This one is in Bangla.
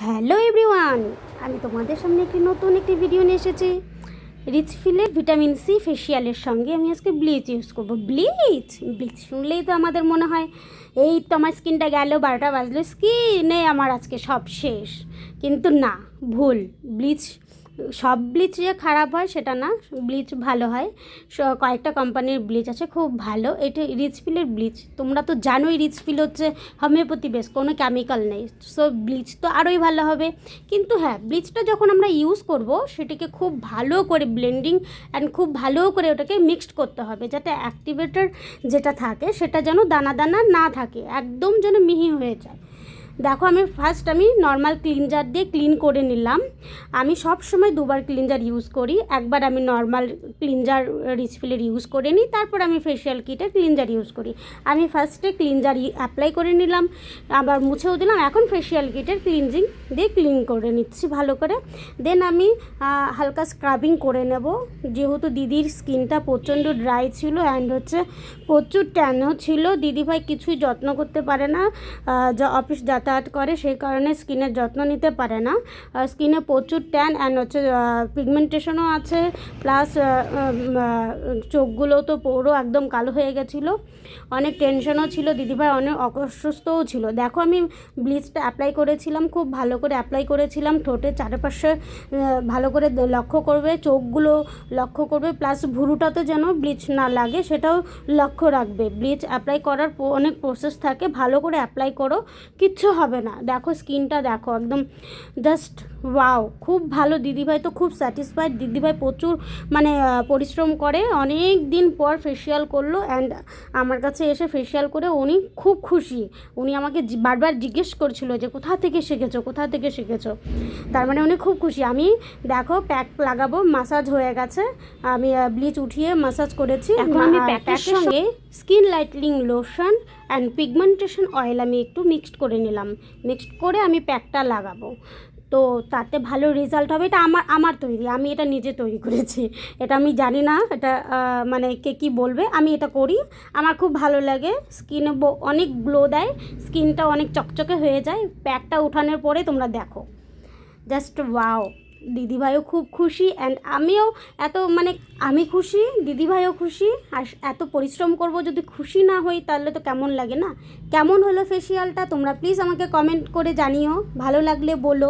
হ্যালো এভরিওয়ান, আমি তোমাদের সামনে নতুন একটি ভিডিও নিয়ে এসেছি। রিচফিলের ভিটামিন সি ফেসিয়ালের সঙ্গে আমি আজকে ব্লিচ ইউজ করবো। ব্লিচ ব্লিচ শুনলেই তো আমাদের মনে হয় এই তো আমার স্কিনটা গেল, 12টা বাজলো, স্কিনে আমার আজকে সব শেষ। কিন্তু না, ভুল। ব্লিচ, সব ব্লিচ যে খারাপ হয় সেটা না, ব্লিচ ভালো হয়। কয়েকটা কোম্পানির ব্লিচ আছে খুব ভালো। এটা রিচফিলের ব্লিচ, তোমরা তো জানোই রিচফিল হচ্ছে হোমিওপ্যাথি বেস, কোনো কেমিক্যাল নেই। সো ব্লিচ তো আরোই ভালো হবে। কিন্তু হ্যাঁ, ব্লিচটা যখন আমরা ইউজ করব সেটাকে খুব ভালো করে ব্লেন্ডিং অ্যান্ড খুব ভালো করে ওটাকে মিক্সড করতে হবে, যাতে অ্যাক্টিভেটর যেটা থাকে সেটা যেন দানা দানা না থাকে, একদম যেন মিহি হয়ে যায়। দেখো, আমি নর্মাল ক্লিনজার দিয়ে ক্লিন করে নিলাম। আমি সব সময় দুবার ক্লিনজার ইউজ করি। একবার আমি নর্মাল ক্লিনজার রিচফিলের ইউজ করে নিই, তারপর আমি ফেশিয়াল কিটের ক্লিনজার ইউজ করি। আমি ফার্স্টে ক্লিনজার অ্যাপ্লাই করে নিলাম, আবার মুছেও দিলাম। এখন ফেশিয়াল কিটের ক্লিনজিং দিয়ে ক্লিন করে নিচ্ছি ভালো করে। দেন আমি হালকা স্ক্রাবিং করে নেব, যেহেতু দিদির স্কিনটা প্রচণ্ড ড্রাই ছিল অ্যান্ড হচ্ছে প্রচুর ট্যানও ছিল। দিদিভাই কিছুই যত্ন করতে পারে না, অফিস যাতায়াত করে, সেই কারণে স্কিনের যত্ন নিতে পারে না। স্কিনে প্রচুর ট্যান অ্যান্ড হচ্ছে পিগমেন্টেশনও আছে, প্লাস চোখগুলো তো পুরো একদম কালো হয়ে গেছিলো। অনেক টেনশনও ছিল, দিদিভাই অনেক অসুস্থও ছিল। দেখো, আমি ব্লিচটা অ্যাপ্লাই করেছিলাম, খুব ভালো করে অ্যাপ্লাই করেছিলাম। ঠোঁটের চারপাশে ভালো করে লক্ষ্য করবে, চোখগুলো লক্ষ্য করবে, প্লাস ভুরুটাতে যেন ব্লিচ না লাগে সেটাও লক্ষ্য রাখবে। ব্লিচ অ্যাপ্লাই করার অনেক প্রসেস থাকে, ভালো করে অ্যাপ্লাই করো, কিচ্ছু হবে না। দেখো স্কিনটা দেখো, একদম জাস্ট ওয়াও, খুব ভালো। দিদিভাই তো খুব স্যাটিসফাইড। দিদিভাই প্রচুর পরিশ্রম করে, অনেক দিন পর ফেসিয়াল করলো অ্যান্ড আমার কাছে এসে ফেসিয়াল করে উনি খুব খুশি। উনি আমাকে বারবার জিজ্ঞেস করছিল যে কোথা থেকে শিখেছো। তার মানে উনি খুব খুশি। আমি দেখো প্যাক লাগাবো, মাসাজ হয়ে গেছে, আমি ব্লিচ উঠিয়ে মাসাজ করেছি। এখন আমি প্যাকের সঙ্গে skin lightning lotion and pigmentation oil আমি একটু মিক্সড করে নিলাম। মিক্সড করে আমি প্যাকটা লাগাবো, তো তাতে ভালো রেজাল্ট হবে। এটা আমার তৈরি, আমি এটা নিজে তৈরি করেছি। এটা আমি জানি না এটা কে কী বলবে, আমি এটা করি, আমার খুব ভালো লাগে। স্কিনে অনেক গ্লো দেয়, স্কিনটা অনেক চকচকে হয়ে যায়। প্যাকটা উঠানোর পরে তোমরা দেখো, জাস্ট ওয়াও। দিদিভাইও খুব খুশি অ্যান্ড আমিও আমি খুশি, দিদিভাইও খুশি। আর এত পরিশ্রম করব, যদি খুশি না হই তাহলে তো কেমন লাগে না। কেমন হলো ফেসিয়ালটা তোমরা প্লিজ আমাকে কমেন্ট করে জানিও, ভালো লাগলে বলো।